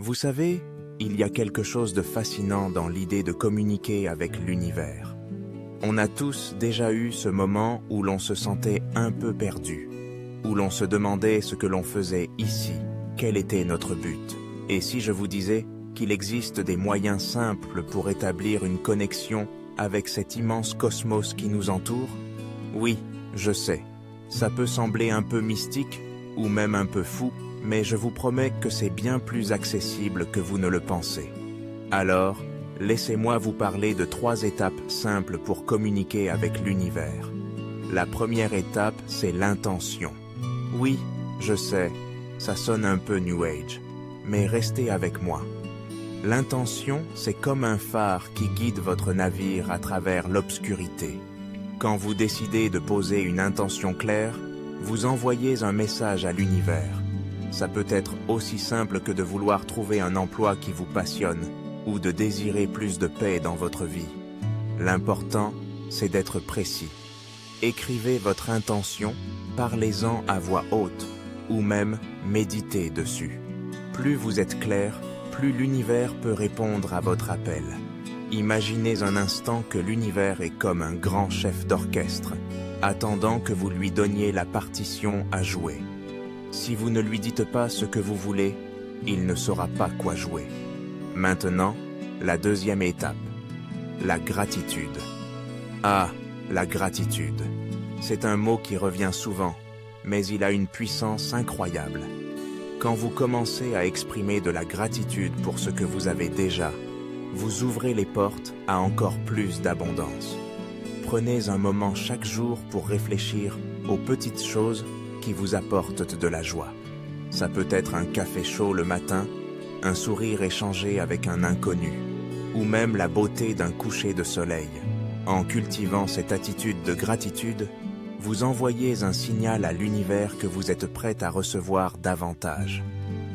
Vous savez, il y a quelque chose de fascinant dans l'idée de communiquer avec l'univers. On a tous déjà eu ce moment où l'on se sentait un peu perdu, où l'on se demandait ce que l'on faisait ici, quel était notre but. Et si je vous disais qu'il existe des moyens simples pour établir une connexion avec cet immense cosmos qui nous entoure? Oui, je sais, ça peut sembler un peu mystique ou même un peu fou, mais je vous promets que c'est bien plus accessible que vous ne le pensez. Alors, laissez-moi vous parler de 3 étapes simples pour communiquer avec l'univers. La première étape, c'est l'intention. Oui, je sais, ça sonne un peu New Age, mais restez avec moi. L'intention, c'est comme un phare qui guide votre navire à travers l'obscurité. Quand vous décidez de poser une intention claire, vous envoyez un message à l'univers. Ça peut être aussi simple que de vouloir trouver un emploi qui vous passionne ou de désirer plus de paix dans votre vie. L'important, c'est d'être précis. Écrivez votre intention, parlez-en à voix haute ou même méditez dessus. Plus vous êtes clair, plus l'univers peut répondre à votre appel. Imaginez un instant que l'univers est comme un grand chef d'orchestre, attendant que vous lui donniez la partition à jouer. Si vous ne lui dites pas ce que vous voulez, il ne saura pas quoi jouer. Maintenant, la deuxième étape, la gratitude. Ah, la gratitude. C'est un mot qui revient souvent, mais il a une puissance incroyable. Quand vous commencez à exprimer de la gratitude pour ce que vous avez déjà, vous ouvrez les portes à encore plus d'abondance. Prenez un moment chaque jour pour réfléchir aux petites choses qui vous apportent de la joie. Ça peut être un café chaud le matin, un sourire échangé avec un inconnu, ou même la beauté d'un coucher de soleil. En cultivant cette attitude de gratitude, vous envoyez un signal à l'univers que vous êtes prêt à recevoir davantage.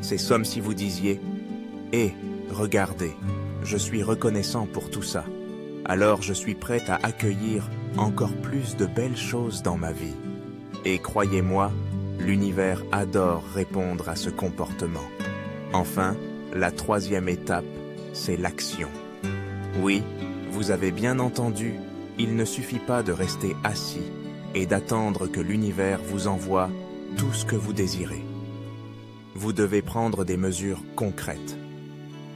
C'est comme si vous disiez « Hé, regardez, je suis reconnaissant pour tout ça. Alors je suis prêt à accueillir encore plus de belles choses dans ma vie. » Et croyez-moi, l'univers adore répondre à ce comportement. Enfin, la troisième étape, c'est l'action. Oui, vous avez bien entendu, il ne suffit pas de rester assis et d'attendre que l'univers vous envoie tout ce que vous désirez. Vous devez prendre des mesures concrètes.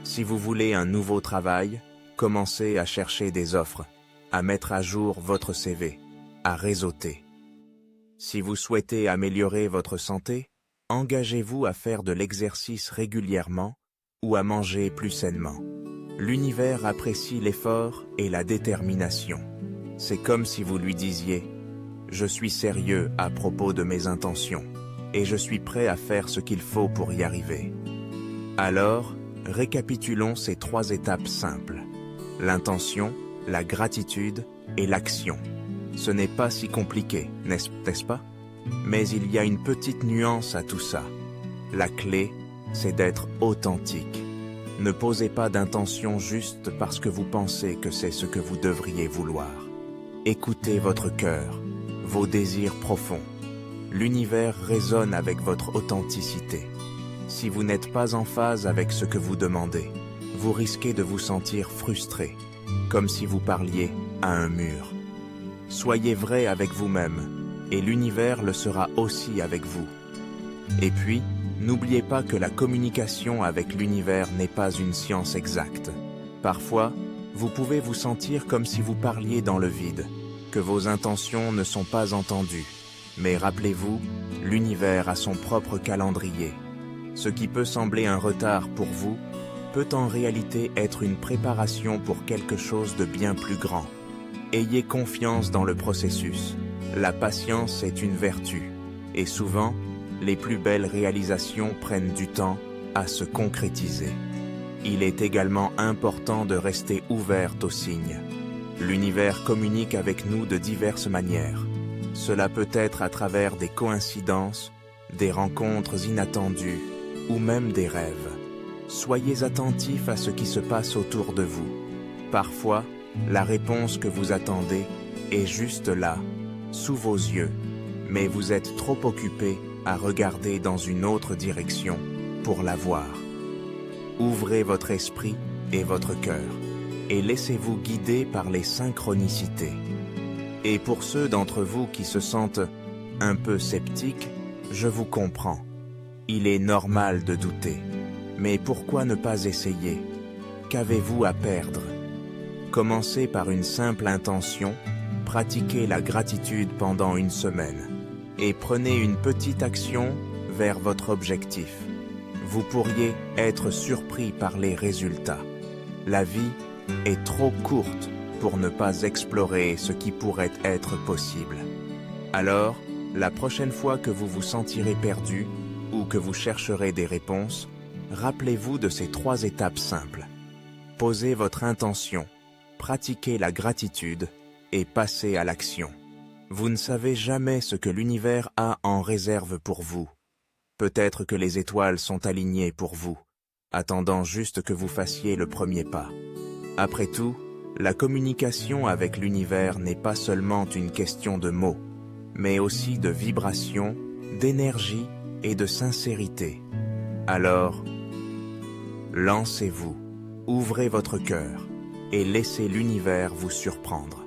Si vous voulez un nouveau travail, commencez à chercher des offres, à mettre à jour votre CV, à réseauter. Si vous souhaitez améliorer votre santé, engagez-vous à faire de l'exercice régulièrement ou à manger plus sainement. L'univers apprécie l'effort et la détermination. C'est comme si vous lui disiez « Je suis sérieux à propos de mes intentions et je suis prêt à faire ce qu'il faut pour y arriver. » Alors, récapitulons ces 3 étapes simples. L'intention, la gratitude et l'action. Ce n'est pas si compliqué, n'est-ce pas? Mais il y a une petite nuance à tout ça. La clé, c'est d'être authentique. Ne posez pas d'intention juste parce que vous pensez que c'est ce que vous devriez vouloir. Écoutez votre cœur, vos désirs profonds. L'univers résonne avec votre authenticité. Si vous n'êtes pas en phase avec ce que vous demandez, vous risquez de vous sentir frustré, comme si vous parliez à un mur. Soyez vrai avec vous-même, et l'univers le sera aussi avec vous. Et puis, n'oubliez pas que la communication avec l'univers n'est pas une science exacte. Parfois, vous pouvez vous sentir comme si vous parliez dans le vide, que vos intentions ne sont pas entendues. Mais rappelez-vous, l'univers a son propre calendrier. Ce qui peut sembler un retard pour vous, peut en réalité être une préparation pour quelque chose de bien plus grand. Ayez confiance dans le processus. La patience est une vertu, et souvent, les plus belles réalisations prennent du temps à se concrétiser. Il est également important de rester ouverte aux signes. L'univers communique avec nous de diverses manières. Cela peut être à travers des coïncidences, des rencontres inattendues ou même des rêves. Soyez attentifs à ce qui se passe autour de vous. Parfois, la réponse que vous attendez est juste là, sous vos yeux, mais vous êtes trop occupé à regarder dans une autre direction pour la voir. Ouvrez votre esprit et votre cœur, et laissez-vous guider par les synchronicités. Et pour ceux d'entre vous qui se sentent un peu sceptiques, je vous comprends. Il est normal de douter. Mais pourquoi ne pas essayer? Qu'avez-vous à perdre? Commencez par une simple intention, pratiquez la gratitude pendant une semaine, et prenez une petite action vers votre objectif. Vous pourriez être surpris par les résultats. La vie est trop courte pour ne pas explorer ce qui pourrait être possible. Alors, la prochaine fois que vous vous sentirez perdu ou que vous chercherez des réponses, rappelez-vous de ces 3 étapes simples. Posez votre intention, pratiquez la gratitude et passez à l'action. Vous ne savez jamais ce que l'univers a en réserve pour vous. Peut-être que les étoiles sont alignées pour vous, attendant juste que vous fassiez le premier pas. Après tout, la communication avec l'univers n'est pas seulement une question de mots, mais aussi de vibration, d'énergie et de sincérité. Alors, lancez-vous, ouvrez votre cœur et laissez l'univers vous surprendre.